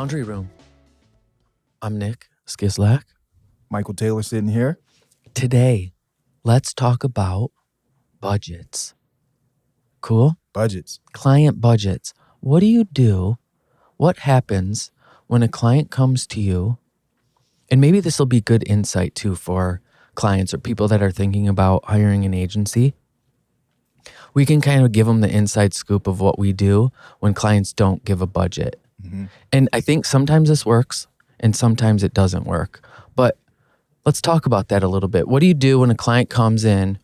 Laundry Room. I'm Nick Skislak. Michael Taylor sitting here. Today, let's talk about budgets. Cool? Budgets. Client budgets. What do you do? What happens when a client comes to you? And maybe this will be good insight too for clients or people that are thinking about hiring an agency. We can kind of give them the inside scoop of what we do when clients don't give a budget. Mm-hmm. And I think sometimes this works and sometimes it doesn't work. But let's talk about that a little bit. What do you do when a client comes in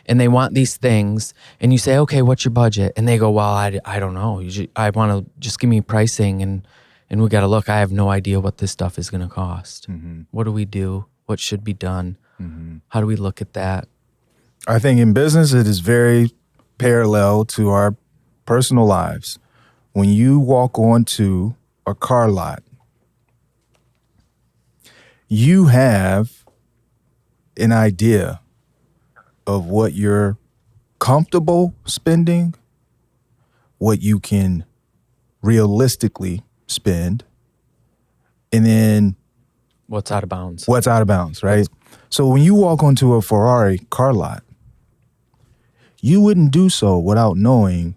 and they want these things and you say, okay, what's your budget? And they go, well, I don't know. I want to just give me pricing and we got to look. I have no idea what this stuff is going to cost. Mm-hmm. What do we do? What should be done? Mm-hmm. How do we look at that? I think in business, it is very parallel to our personal lives. When you walk onto a car lot, you have an idea of what you're comfortable spending, what you can realistically spend, and then what's out of bounds. What's out of bounds, right? So when you walk onto a Ferrari car lot, you wouldn't do so without knowing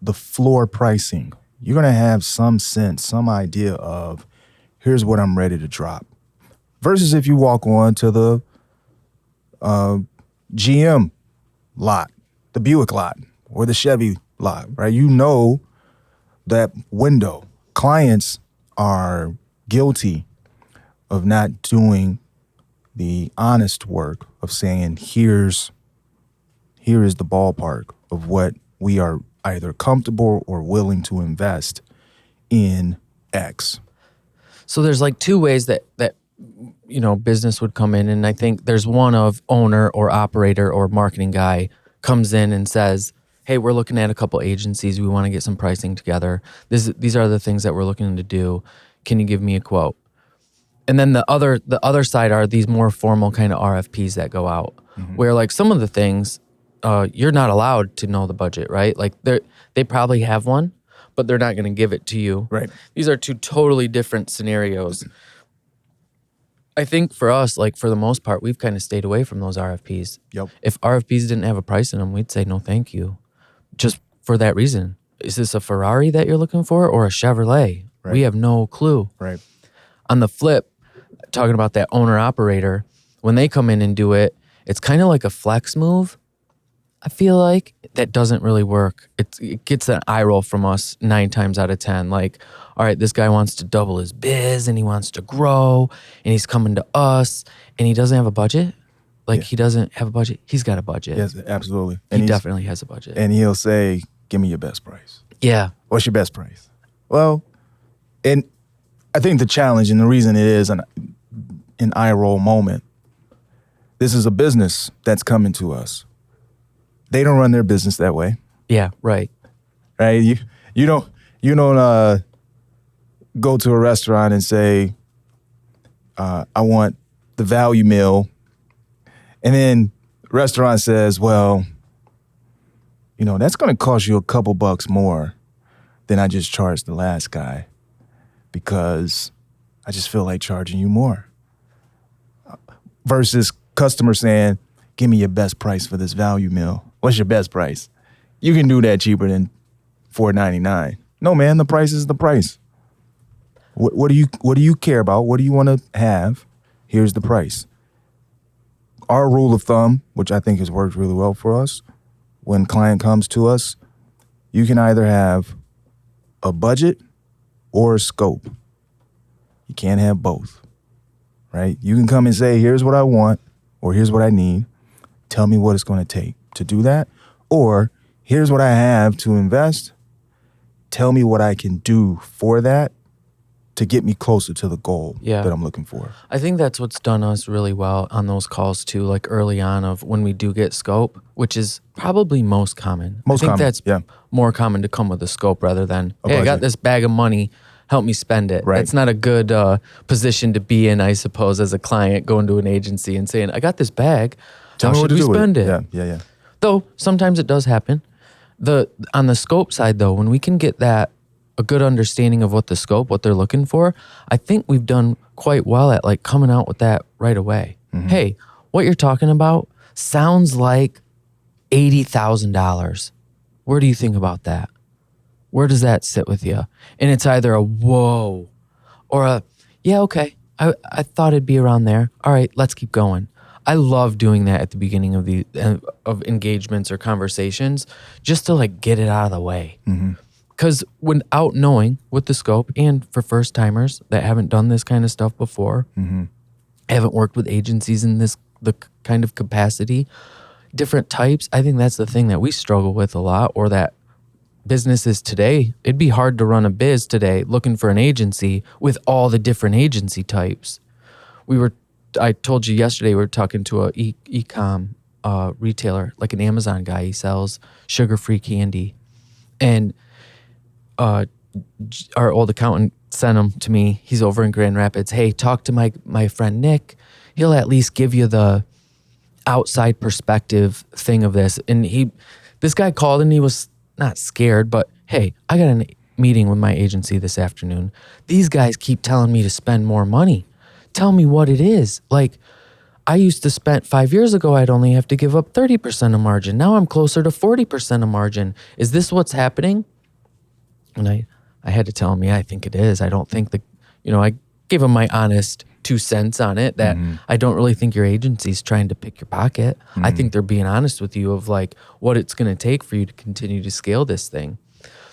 the floor pricing. You're going to have some sense, some idea of here's what I'm ready to drop. Versus if you walk on to the GM lot, the Buick lot, or the Chevy lot, right? You know that window. Clients are guilty of not doing the honest work of saying, here is the ballpark of what we are either comfortable or willing to invest in X. So there's like two ways that business would come in, and I think there's one of owner or operator or marketing guy comes in and says, hey, we're looking at a couple agencies. We want to get some pricing together. These are the things that we're looking to do. Can you give me a quote? And then the other side are these more formal kind of RFPs that go out, mm-hmm. where like some of the things, you're not allowed to know the budget, right? Like they probably have one, but they're not going to give it to you. Right. These are two totally different scenarios. I think for us, like for the most part, we've kind of stayed away from those RFPs. Yep. If RFPs didn't have a price in them, we'd say no, thank you. Just for that reason. Is this a Ferrari that you're looking for or a Chevrolet? Right. We have no clue. Right. On the flip, talking about that owner operator, when they come in and do it, it's kind of like a flex move. I feel like that doesn't really work. It gets an eye roll from us 9 times out of 10. Like, all right, this guy wants to double his biz and he wants to grow and he's coming to us and he doesn't have a budget. Like He doesn't have a budget. He's got a budget. Yes, absolutely. And he definitely has a budget. And he'll say, give me your best price. Yeah. What's your best price? Well, and I think the challenge and the reason it is an eye roll moment, this is a business that's coming to us. They don't run their business that way. Yeah, right. Right? You don't go to a restaurant and say, I want the value meal. And then the restaurant says, well, that's going to cost you a couple bucks more than I just charged the last guy because I just feel like charging you more. Versus customer saying, give me your best price for this value meal. What's your best price? You can do that cheaper than $4.99. No, man, the price is the price. What do you care about? What do you want to have? Here's the price. Our rule of thumb, which I think has worked really well for us, when a client comes to us, you can either have a budget or a scope. You can't have both, right? You can come and say, here's what I want, or here's what I need. Tell me what it's going to take to do that. Or here's what I have to invest. Tell me what I can do for that to get me closer to the goal that I'm looking for. I think that's what's done us really well on those calls too, like early on of when we do get scope, which is probably most common. I think that's more common to come with a scope rather than, hey, I got this bag of money, help me spend it. Right. That's not a good position to be in, I suppose, as a client going to an agency and saying, I got this bag, how should we spend it? Yeah. Though sometimes it does happen. On the scope side though, when we can get that a good understanding of what the scope, what they're looking for, I think we've done quite well at like coming out with that right away. Hey, what you're talking about sounds like $80,000. Where do you think about that? Where does that sit with you? And it's either a whoa or a, yeah, okay. I thought it'd be around there. All right, let's keep going. I love doing that at the beginning of of engagements or conversations, just to like get it out of the way. Because without knowing what the scope, and for first timers that haven't done this kind of stuff before, haven't worked with agencies in the kind of capacity, different types, I think that's the thing that we struggle with a lot, or that businesses today, it'd be hard to run a biz today looking for an agency with all the different agency types. I told you yesterday, we were talking to a e-com retailer, like an Amazon guy. He sells sugar-free candy. And our old accountant sent him to me. He's over in Grand Rapids. Hey, talk to my friend Nick. He'll at least give you the outside perspective thing of this. And this guy called and he was not scared, but hey, I got a meeting with my agency this afternoon. These guys keep telling me to spend more money. Tell me what it is. Like, I used to spend 5 years ago, I'd only have to give up 30% of margin. Now I'm closer to 40% of margin. Is this what's happening? And I had to tell him, yeah, I think it is. I don't think I gave him my honest 2 cents on it, that I don't really think your agency's trying to pick your pocket. I think they're being honest with you of like what it's going to take for you to continue to scale this thing.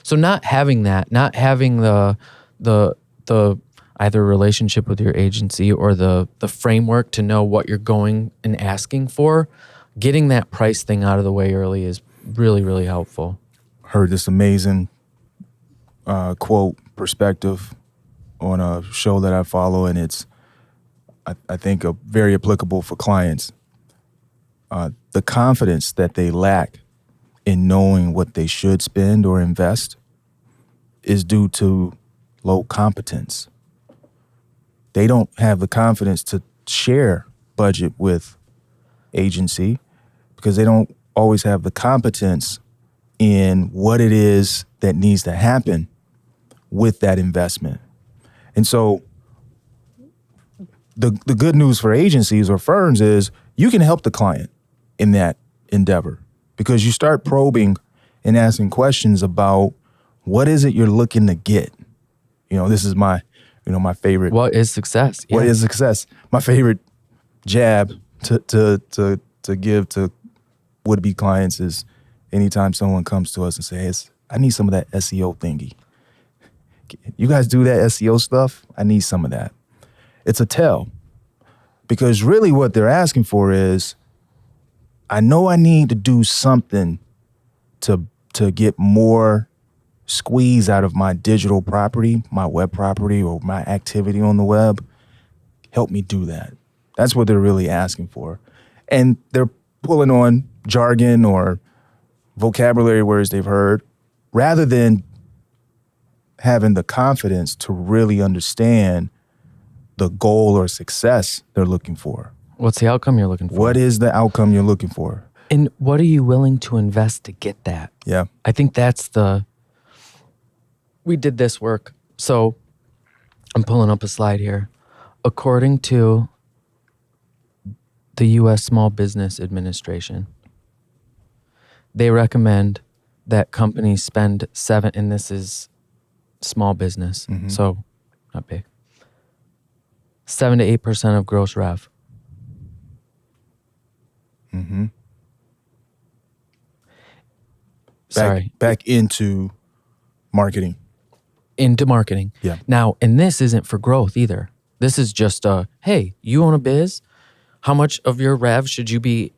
So not having the either relationship with your agency or the framework to know what you're going and asking for, getting that price thing out of the way early is really, really helpful. Heard this amazing quote perspective on a show that I follow, and it's, I think, very applicable for clients. The confidence that they lack in knowing what they should spend or invest is due to low competence. They don't have the confidence to share budget with agency because they don't always have the competence in what it is that needs to happen with that investment. And so the good news for agencies or firms is you can help the client in that endeavor because you start probing and asking questions about what is it you're looking to get. This is my favorite. What is success? Yeah. What is success? My favorite jab to give to would-be clients is anytime someone comes to us and says, I need some of that SEO thingy. You guys do that SEO stuff? I need some of that. It's a tell. Because really what they're asking for is, I know I need to do something to get more squeeze out of my digital property, my web property, or my activity on the web. Help me do that. That's what they're really asking for. And they're pulling on jargon or vocabulary words they've heard rather than having the confidence to really understand the goal or success they're looking for. What's the outcome you're looking for? What is the outcome you're looking for? And what are you willing to invest to get that? Yeah. I think we did this work. So I'm pulling up a slide here. According to the U.S. Small Business Administration, they recommend that companies spend and this is small business, so not big, 7 to 8% of gross rev. Back into marketing. Into marketing. Yeah. Now, and this isn't for growth either. This is just hey, you own a biz. How much of your rev should you be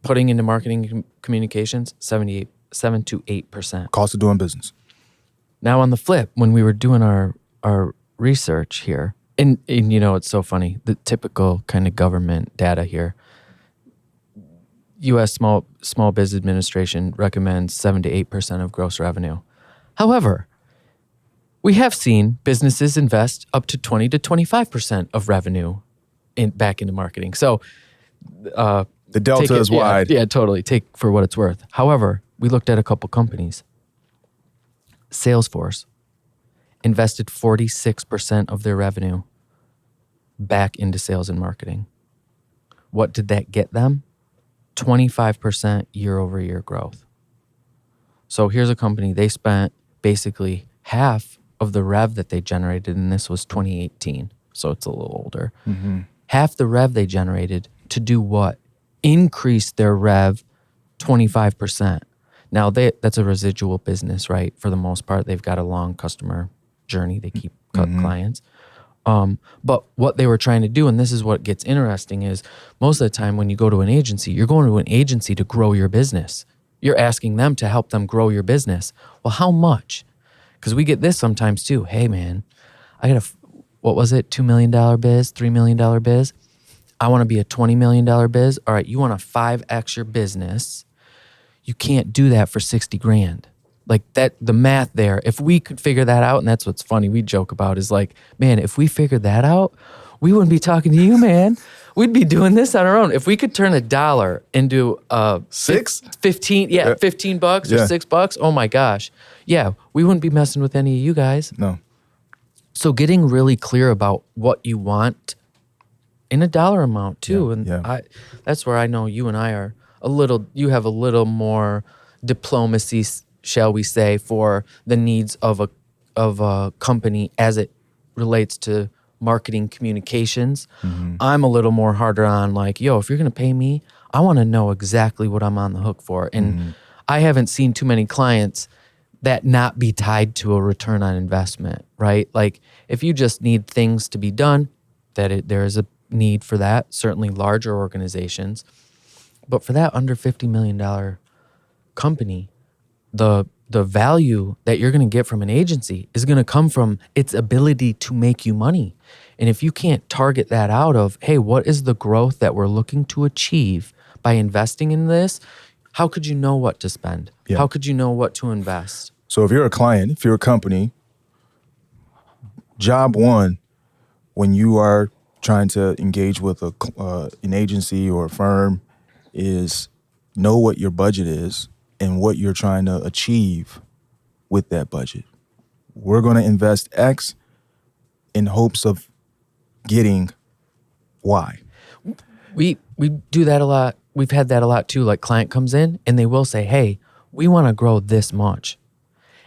putting into marketing communications? 7 to 8%. Cost of doing business. Now on the flip, when we were doing our research here, and it's so funny, the typical kind of government data here, U.S. Small Business Administration recommends 7 to 8% of gross revenue. However, we have seen businesses invest up to 20 to 25% of revenue back into marketing. So the delta is wide. Yeah, totally. Take for what it's worth. However, we looked at a couple companies. Salesforce, invested 46% of their revenue back into sales and marketing. What did that get them? 25% year-over-year growth. So here's a company, they spent basically half of the rev that they generated, and this was 2018, so it's a little older. Half the rev they generated to do what? Increase their rev 25%. Now, that's a residual business, right? For the most part, they've got a long customer journey. They keep clients. But what they were trying to do, and this is what gets interesting, is most of the time when you go to an agency, you're going to an agency to grow your business. You're asking them to help them grow your business. Well, how much? Because we get this sometimes too. Hey, man, I got what was it? $2 million biz, $3 million biz. I want to be a $20 million biz. All right, you want to 5X your business. You can't do that for 60 grand. Like that, the math there, if we could figure that out, and that's what's funny, we joke about is like, man, if we figured that out, we wouldn't be talking to you, man. We'd be doing this on our own. If we could turn $1 into $6? 15, yeah, $15 or $6, oh my gosh. Yeah, we wouldn't be messing with any of you guys. No. So getting really clear about what you want in a dollar amount too. That's where I know you and I are you have a little more diplomacy, shall we say, for the needs of a company as it relates to marketing communications. I'm a little more harder on like, yo, if you're going to pay me, I want to know exactly what I'm on the hook for. And I haven't seen too many clients that not be tied to a return on investment, right? Like if you just need things to be done, there is a need for that, certainly larger organizations. But for that under $50 million company, the value that you're going to get from an agency is going to come from its ability to make you money. And if you can't target that out of, hey, what is the growth that we're looking to achieve by investing in this? How could you know what to spend? Yeah. How could you know what to invest? So if you're a client, if you're a company, job one, when you are trying to engage with an agency or a firm, is know what your budget is and what you're trying to achieve with that budget. We're going to invest X in hopes of getting Y. We do that a lot. We've had that a lot too. Like client comes in and they will say, hey, we want to grow this much.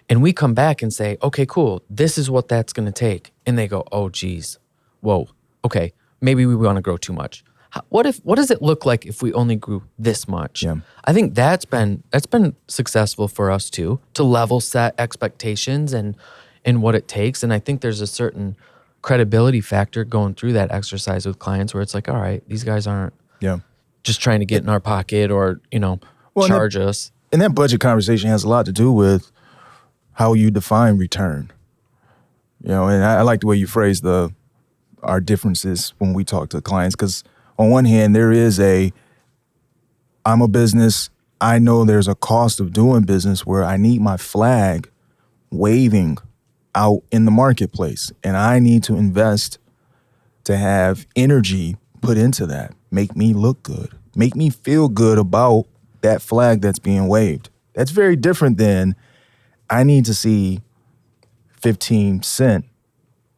And we come back and say, okay, cool. This is what that's going to take. And they go, oh, geez. Whoa. Okay. Maybe we want to grow too much. What does it look like if we only grew this much? Yeah. I think that's been successful for us too, to level set expectations and what it takes. And I think there's a certain credibility factor going through that exercise with clients where it's like, all right, these guys aren't just trying to get in our pocket or, charge us. And that budget conversation has a lot to do with how you define return. And I like the way you phrase our differences when we talk to clients, because on one hand, there is I'm a business. I know there's a cost of doing business where I need my flag waving out in the marketplace. And I need to invest to have energy put into that. Make me look good. Make me feel good about that flag that's being waved. That's very different than I need to see 15-cent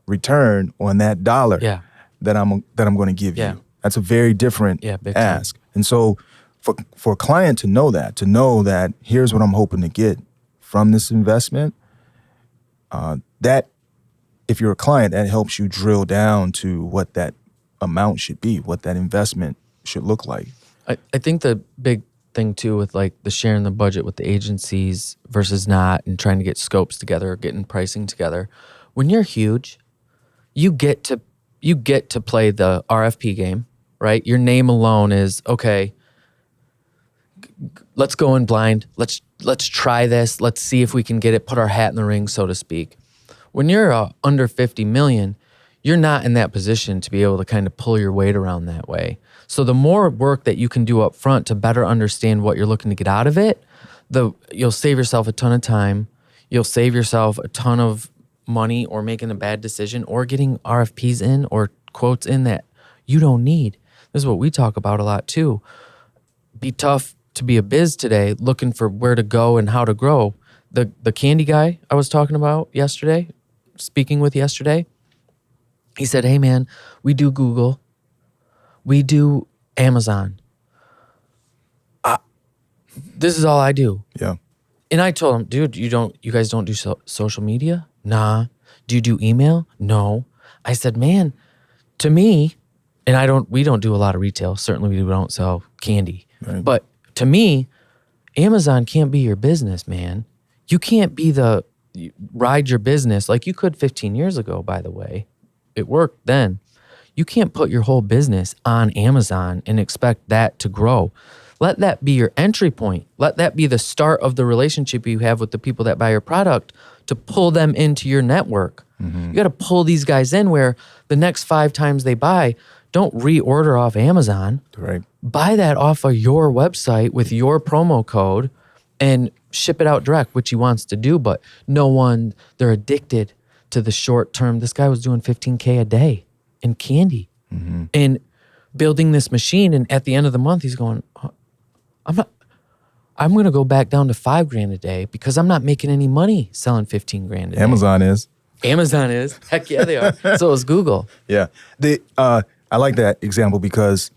return on that dollar that I'm going to give you. That's a very different ask. And so for a client to know that here's what I'm hoping to get from this investment, that if you're a client, that helps you drill down to what that amount should be, what that investment should look like. I think the big thing too with like the sharing the budget with the agencies versus not, and trying to get scopes together or getting pricing together, when you're huge, you get to play the RFP game. Right? Your name alone is, okay, let's go in blind. Let's try this. Let's see if we can get it, put our hat in the ring, so to speak. When you're under 50 million, you're not in that position to be able to kind of pull your weight around that way. So the more work that you can do up front to better understand what you're looking to get out of it, you'll save yourself a ton of time. You'll save yourself a ton of money or making a bad decision or getting RFPs in or quotes in that you don't need. This is what we talk about a lot too. Be tough to be a biz today, looking for where to go and how to grow. The candy guy I was talking about yesterday, speaking with yesterday, he said, hey man, we do Google, we do Amazon. This is all I do. Yeah. And I told him, dude, you guys don't do social media? Nah. Do you do email? No. I said, man, to me, and we don't do a lot of retail. Certainly we don't sell candy. Right. But to me, Amazon can't be your business, man. You can't ride your business like you could 15 years ago, by the way. It worked then. You can't put your whole business on Amazon and expect that to grow. Let that be your entry point. Let that be the start of the relationship you have with the people that buy your product to pull them into your network. You got to pull these guys in where the next 5 times they buy, don't reorder off Amazon. Right. Buy that off of your website with your promo code and ship it out direct, which he wants to do. But they're addicted to the short term. This guy was doing $15K a day in candy and building this machine. And at the end of the month, he's going, I'm going to go back down to $5,000 a day because I'm not making any money selling $15,000 a day. Amazon is. Heck yeah, they are. So is Google. Yeah. I like that example because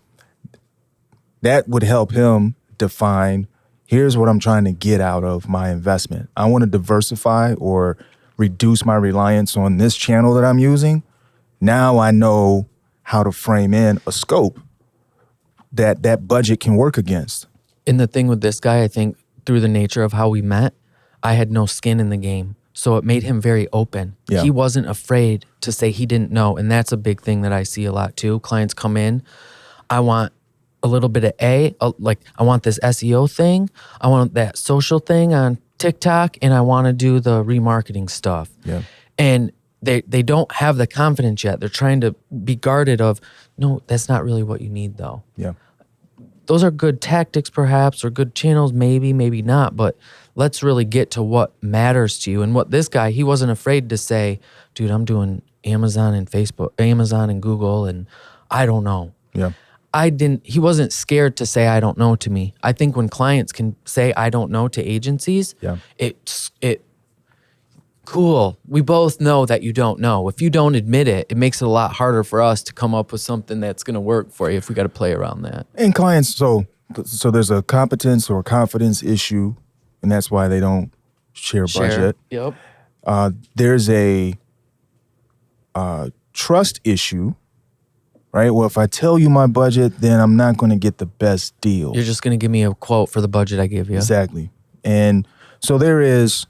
that would help him define, here's what I'm trying to get out of my investment. I want to diversify or reduce my reliance on this channel that I'm using. Now I know how to frame in a scope that budget can work against. And the thing with this guy, I think through the nature of how we met, I had no skin in the game. So it made him very open. Yeah. He wasn't afraid to say he didn't know. And that's a big thing that I see a lot too. Clients come in, I want a little bit of I want this SEO thing. I want that social thing on TikTok, and I want to do the remarketing stuff. Yeah. And they don't have the confidence yet. They're trying to be guarded of, no, that's not really what you need though. Yeah. Those are good tactics perhaps, or good channels, maybe not, but let's really get to what matters to you. And what this guy, he wasn't afraid to say, dude, I'm doing Amazon and Facebook, Amazon and Google, and I don't know. Yeah. He wasn't scared to say, I don't know to me. I think when clients can say, I don't know to agencies, cool. We both know that you don't know. If you don't admit it, it makes it a lot harder for us to come up with something that's going to work for you if we got to play around that. And clients, so there's a competence or confidence issue, and that's why they don't share budget. Yep. There's a trust issue, right? Well, if I tell you my budget, then I'm not going to get the best deal. You're just going to give me a quote for the budget I give you. Exactly. And so there's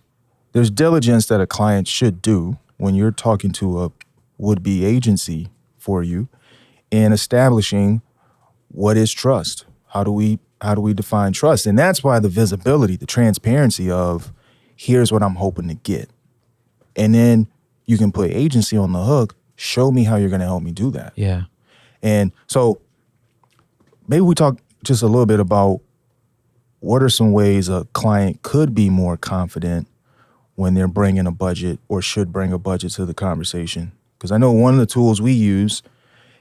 diligence that a client should do when you're talking to a would-be agency for you in establishing what is trust. How do we define trust? And that's why the visibility, the transparency of here's what I'm hoping to get. And then you can put agency on the hook, show me how you're going to help me do that. Yeah. And so maybe we talk just a little bit about what are some ways a client could be more confident when they're bringing a budget or should bring a budget to the conversation. Because I know one of the tools we use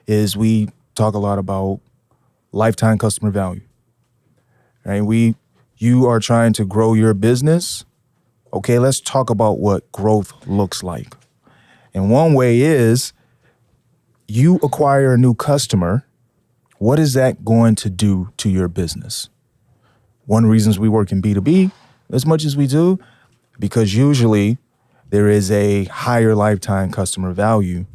is we talk a lot about lifetime customer value. Right? You are trying to grow your business. Okay, let's talk about what growth looks like. And one way is you acquire a new customer. What is that going to do to your business? One of the reasons we work in B2B as much as we do, because usually there is a higher lifetime customer value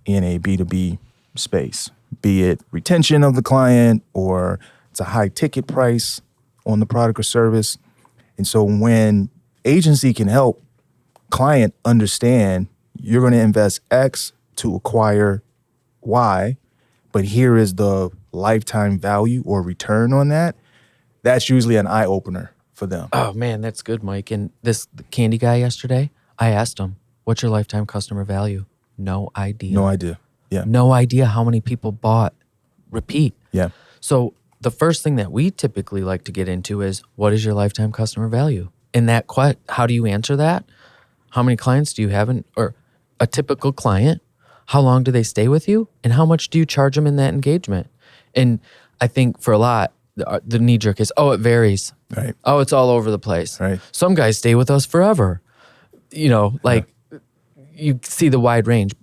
in a B2B space, be it retention of the client or it's a high ticket price on the product or service. And so when agency can help client understand you're going to invest X to acquire Y, but here is the lifetime value or return on that, that's usually an eye opener for them. Oh man, that's good, Mike. And the candy guy yesterday, I asked him, what's your lifetime customer value? No idea. No idea. Yeah. No idea how many people bought repeat. Yeah. So the first thing that we typically like to get into is, what is your lifetime customer value? And how do you answer that? How many clients do you have or a typical client? How long do they stay with you? And how much do you charge them in that engagement? And I think for a lot, the knee jerk is, it varies. Right. Oh, it's all over the place. Right. Some guys stay with us forever. you see the wide range.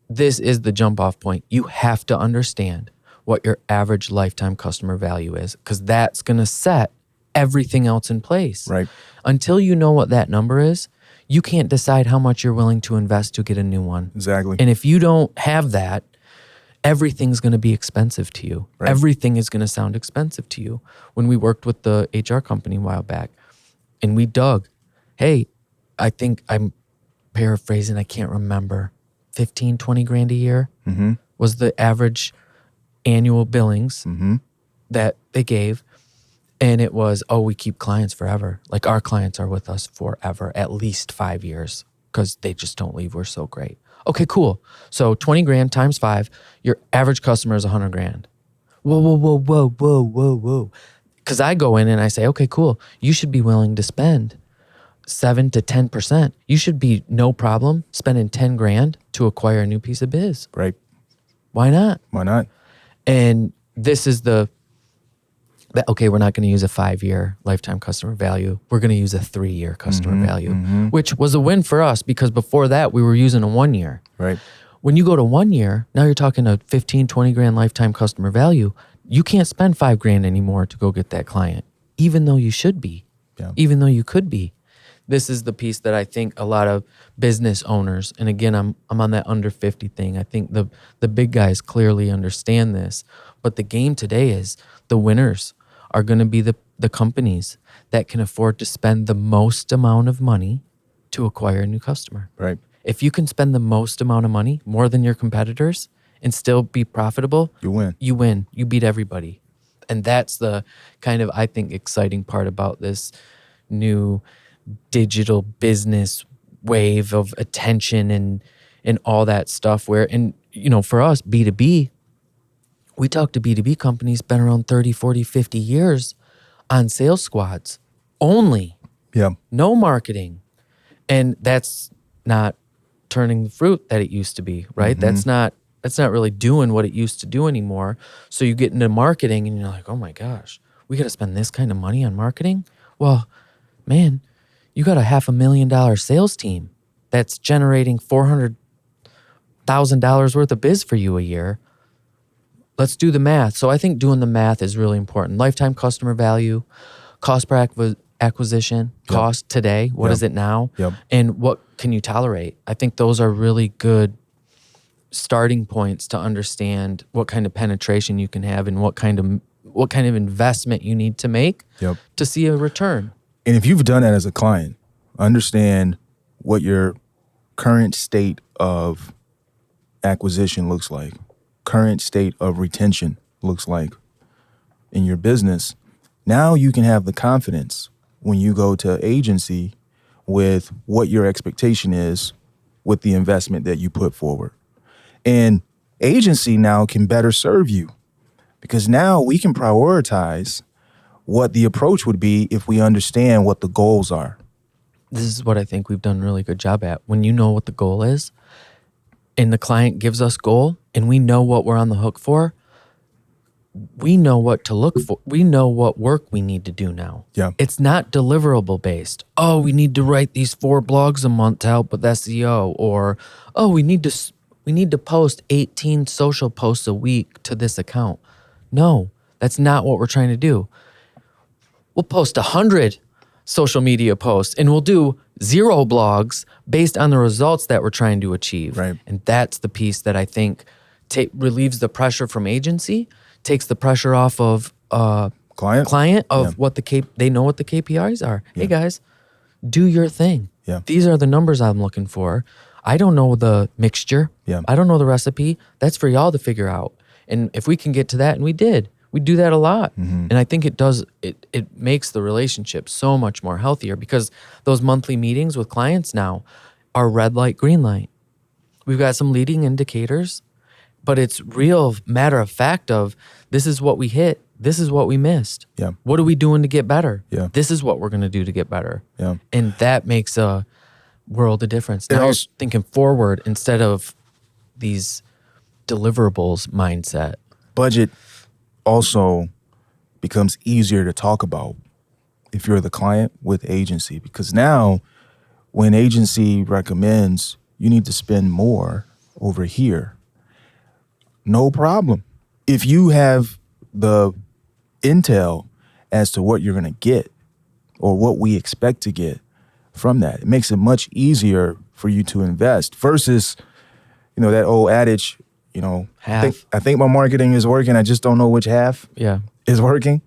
This is the jump off point. You have to understand what your average lifetime customer value is, because that's going to set everything else in place. Right. Until you know what that number is, you can't decide how much you're willing to invest to get a new one. Exactly. And if you don't have that, everything's going to be expensive to you. Right. Everything is going to sound expensive to you. When we worked with the HR company a while back and we dug, hey, I think I'm paraphrasing, I can't remember, 15, 20 grand a year was the average annual billings that they gave. And it was, we keep clients forever. Like our clients are with us forever, at least 5 years, because they just don't leave. We're so great. Okay, cool. So 20 grand times 5, your average customer is 100 grand. Whoa. Because I go in and I say, okay, cool. You should be willing to spend 7 to 10%. You should be no problem spending 10 grand to acquire a new piece of biz. Right. Why not? Why not? And this is okay, we're not going to use a 5-year lifetime customer value. We're going to use a 3-year customer value, which was a win for us because before that we were using a 1 year. Right. When you go to 1 year, now you're talking a 15, 20 grand lifetime customer value. You can't spend 5 grand anymore to go get that client, even though you should be, even though you could be. This is the piece that I think a lot of business owners, and again, I'm on that under 50 thing. I think the big guys clearly understand this, but the game today is the winners are going to be the companies that can afford to spend the most amount of money to acquire a new customer. Right. If you can spend the most amount of money, more than your competitors, and still be profitable, You win. You win. You beat everybody. And that's the kind of, I think, exciting part about this new digital business wave of attention and all that stuff where, and for us, B2B, we talk to B2B companies been around 30, 40, 50 years on sales squads only. Yeah. No marketing. And that's not turning the fruit that it used to be, right? That's not really doing what it used to do anymore. So you get into marketing and you're like, oh my gosh, we got to spend this kind of money on marketing? Well, man, you got a $500,000 sales team that's generating $400,000 worth of biz for you a year. Let's do the math. So I think doing the math is really important. Lifetime customer value, cost per acquisition, cost today, what is it now? And what can you tolerate? I think those are really good starting points to understand what kind of penetration you can have and what kind of investment you need to make to see a return. And if you've done that as a client, understand what your current state of acquisition looks like, current state of retention looks like in your business. Now you can have the confidence when you go to agency with what your expectation is with the investment that you put forward. And agency now can better serve you because now we can prioritize what the approach would be if we understand what the goals are. This is what I think we've done a really good job at. When you know what the goal is and the client gives us goal and we know what we're on the hook for, we know what to look for. We know what work we need to do now. Yeah. It's not deliverable based. Oh, we need to write these 4 blogs a month to help with SEO, or we need to post 18 social posts a week to this account. No, that's not what we're trying to do. We'll post 100 social media posts and we'll do 0 blogs based on the results that we're trying to achieve. Right. And that's the piece that I think relieves the pressure from agency, takes the pressure off of client of what they know what the KPIs are. Hey guys, do your thing. Yeah. These are the numbers I'm looking for. I don't know the mixture. Yeah. I don't know the recipe. That's for y'all to figure out. And if we can get to that, and we do that a lot. And I think it makes the relationship so much more healthier because those monthly meetings with clients now are red light, green light. We've got some leading indicators, but it's real matter of fact of this is what we hit. This is what we missed. Yeah. What are we doing to get better? Yeah. This is what we're going to do to get better. Yeah. And that makes a world of difference. Now you're thinking forward instead of these deliverables mindset. Budget also becomes easier to talk about if you're the client with agency, because now when agency recommends you need to spend more over here. No problem. If you have the intel as to what you're going to get or what we expect to get from that, it makes it much easier for you to invest versus, that old adage, Half. I think my marketing is working. I just don't know which half Yeah. is working.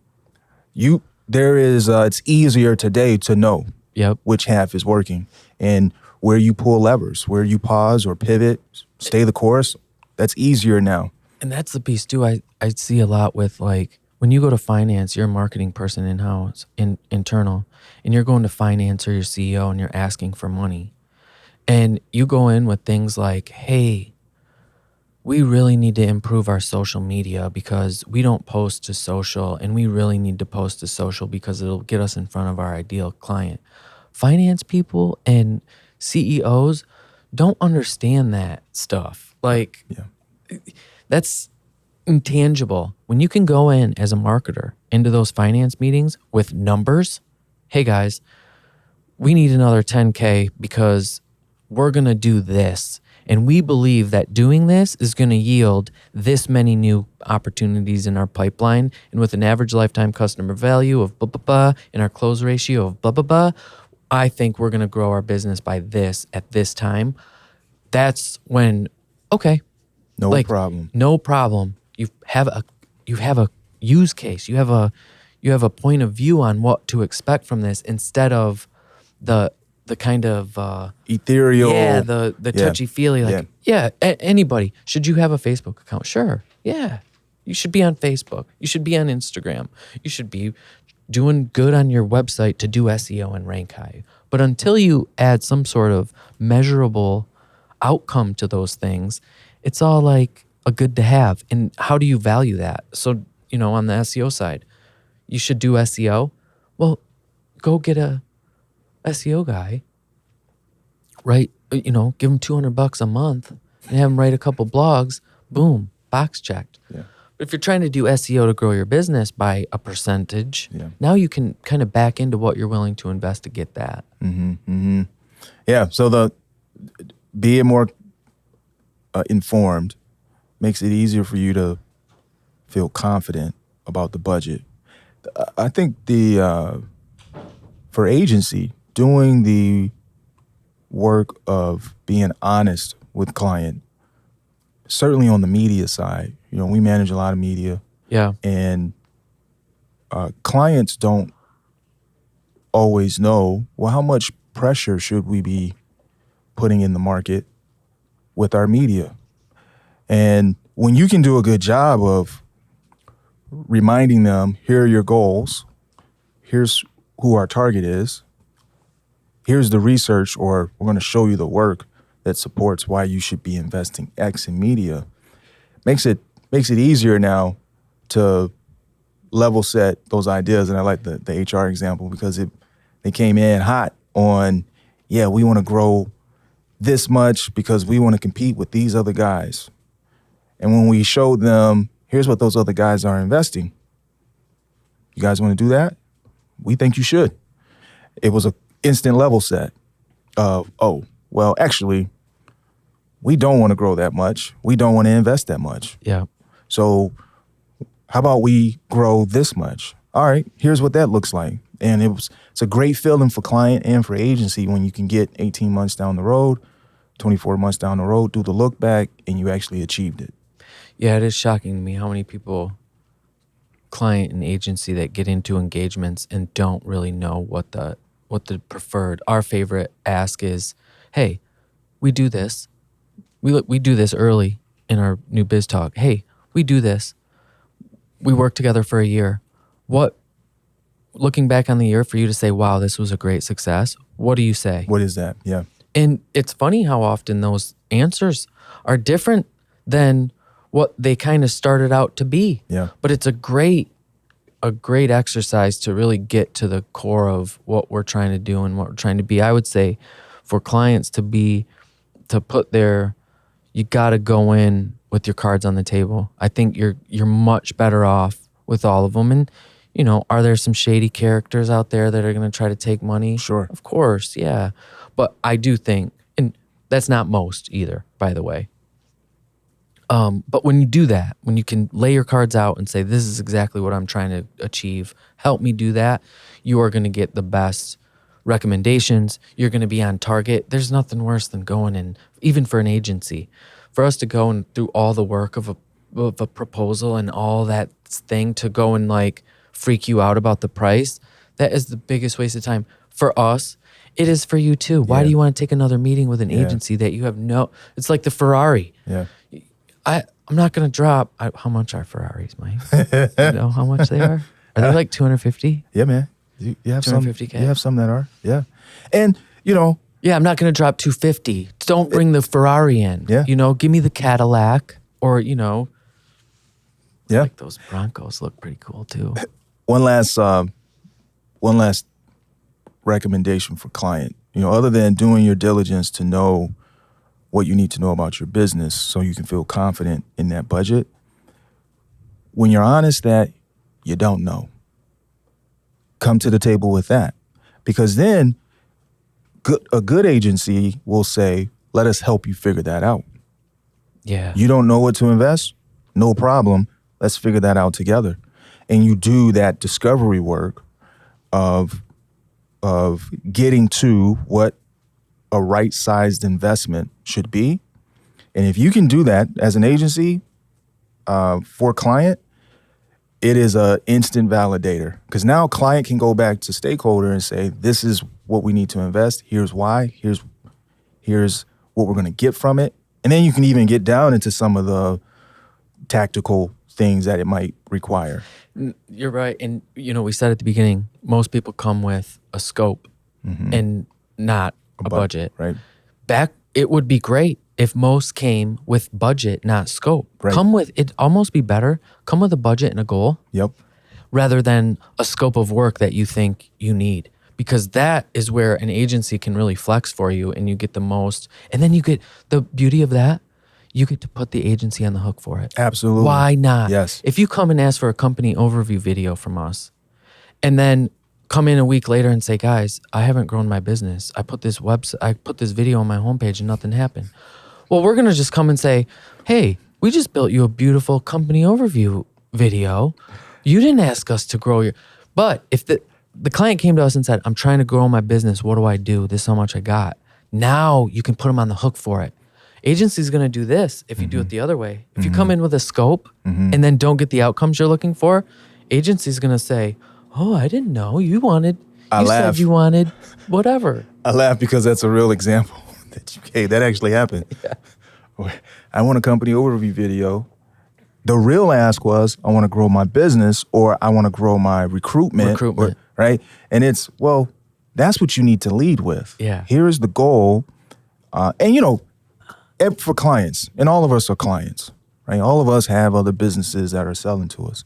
It's easier today to know Yep. which half is working and where you pull levers, where you pause or pivot, stay the course. That's easier now. And that's the piece too. I see a lot with, like, when you go to finance, you're a marketing person in-house, internal, and you're going to finance or your CEO and you're asking for money. And you go in with things like, hey, we really need to improve our social media because we don't post to social, and we really need to post to social because it'll get us in front of our ideal client. Finance people and CEOs don't understand that stuff. Like, Yeah. that's intangible. When you can go in as a marketer into those finance meetings with numbers, hey guys, we need another 10K because we're going to do this. And we believe that doing this is going to yield this many new opportunities in our pipeline. And with an average lifetime customer value of blah, blah, blah, and our close ratio of blah, blah, blah, I think we're going to grow our business by this at this time. That's when, okay. No problem. No problem. You have a use case. You have a point of view on what to expect from this instead of the kind of ethereal. Yeah, the touchy-feely, like, anybody. Should you have a Facebook account? Sure. Yeah. You should be on Facebook. You should be on Instagram. You should be doing good on your website to do SEO and rank high. But until you add some sort of measurable outcome to those things, it's all like a good to have. And how do you value that? So, on the SEO side, you should do SEO. Well, go get a SEO guy, right? Give him $200 a month and have him write a couple blogs. Boom, box checked. Yeah. But if you're trying to do SEO to grow your business by a percentage, now you can kind of back into what you're willing to invest to get that. Mm-hmm. Mm-hmm. Yeah. So being more informed makes it easier for you to feel confident about the budget. I think for agency, doing the work of being honest with client, certainly on the media side, we manage a lot of media. Yeah. And clients don't always know, well, how much pressure should we be putting in the market with our media? And when you can do a good job of reminding them, here are your goals, here's who our target is, here's the research, or we're going to show you the work that supports why you should be investing X in media, makes it easier now to level set those ideas. And I like the HR example because they came in hot on, we want to grow this much because we want to compete with these other guys. And when we showed them, here's what those other guys are investing. You guys want to do that? We think you should. It was an instant level set of, actually, we don't want to grow that much. We don't want to invest that much. Yeah. So how about we grow this much? All right, here's what that looks like. And it's a great feeling for client and for agency when you can get 18 months down the road, 24 months down the road, do the look back, and you actually achieved it. Yeah, it is shocking to me how many people, client and agency, that get into engagements and don't really know what the preferred. Our favorite ask is, hey, we do this. We do this early in our new biz talk. Hey, we do this. We work together for a year. What, looking back on the year, for you to say, wow, this was a great success, what do you say? What is that? Yeah. And it's funny how often those answers are different than what they kind of started out to be. Yeah. But it's a great exercise to really get to the core of what we're trying to do and what we're trying to be. I would say for clients you got to go in with your cards on the table. I think you're much better off with all of them. And, are there some shady characters out there that are going to try to take money? Sure. Of course, yeah. But I do think, and That's not most either, by the way. But when you do that, when you can lay your cards out and say, this is exactly what I'm trying to achieve, help me do that, you are going to get the best recommendations. You're going to be on target. There's nothing worse than going in, even for an agency, for us to go and through all the work of a proposal and all that thing to go and like freak you out about the price. That is the biggest waste of time for us. It is for you too. Why do you want to take another meeting with an agency that you have it's like the Ferrari. Yeah. I'm not going to drop. How much are Ferraris, Mike? You know how much they are? Are they like 250? Yeah, man. You have some. 250K? You have some that are. Yeah. And, you know. Yeah, I'm not going to drop 250. Don't bring the Ferrari in. Yeah. You know, give me the Cadillac or, you know. Yeah. Like those Broncos look pretty cool too. One last recommendation for client. You know, other than doing your diligence to know what you need to know about your business so you can feel confident in that budget, when you're honest that you don't know, come to the table with that. Because then a good agency will say, let us help you figure that out. Yeah. You don't know what to invest? No problem. Let's figure that out together. And you do that discovery work of getting to what a right-sized investment should be. And if you can do that as an agency for a client, it is an instant validator. Because now a client can go back to stakeholder and say, this is what we need to invest. Here's why. Here's what we're going to get from it. And then you can even get down into some of the tactical things that it might require. You're right. And, you know, we said at the beginning, most people come with a scope and not a budget. Right. It would be great if most came with budget, not scope. Right. It'd almost be better. Come with a budget and a goal. Yep. Rather than a scope of work that you think you need. Because that is where an agency can really flex for you and you get the most. And then you get the beauty of that. You get to put the agency on the hook for it. Absolutely. Why not? Yes. If you come and ask for a company overview video from us and then come in a week later and say, guys, I haven't grown my business. I put this video on my homepage and nothing happened. Well, we're going to just come and say, hey, we just built you a beautiful company overview video. You didn't ask us to grow but if the client came to us and said, I'm trying to grow my business. What do I do? This is how much I got. Now you can put them on the hook for it. Agency's going to do this if you do it the other way. If you come in with a scope and then don't get the outcomes you're looking for, agency's going to say, oh, I didn't know. You said you wanted whatever. I laugh because that's a real example. That actually happened. Yeah. I want a company overview video. The real ask was, I want to grow my business or I want to grow my recruitment. Right? And it's, well, that's what you need to lead with. Yeah. Here's the goal. And, you know, for clients, and all of us are clients, right? All of us have other businesses that are selling to us.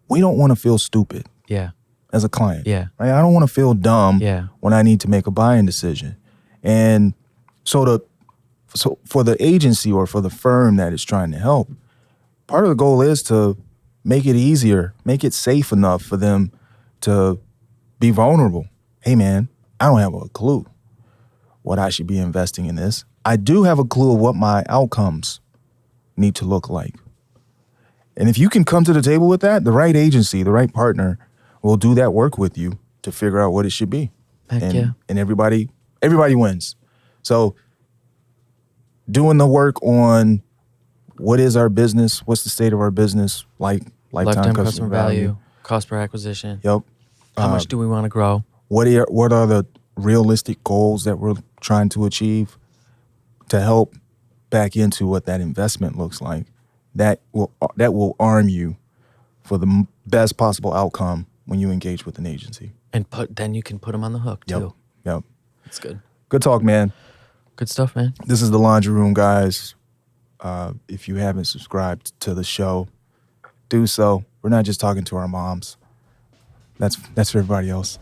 We don't want to feel stupid. Yeah. As a client. Yeah. Right? I don't want to feel dumb Yeah. when I need to make a buying decision. And so for the agency or for the firm that is trying to help, part of the goal is to make it easier, make it safe enough for them to be vulnerable. Hey man, I don't have a clue what I should be investing in this. I do have a clue of what my outcomes need to look like. And if you can come to the table with that, the right agency, the right partner will do that work with you to figure out what it should be. And everybody wins. So doing the work on what is our business, what's the state of our business, lifetime customer value, cost per acquisition. Yep. How much do we want to grow? What are the realistic goals that we're trying to achieve to help back into what that investment looks like? That will arm you for the best possible outcome when you engage with an agency. And then you can put them on the hook too. Yep. That's good. Good talk, man. Good stuff, man. This is the Laundry Room, guys. If you haven't subscribed to the show, do so. We're not just talking to our moms. That's for everybody else.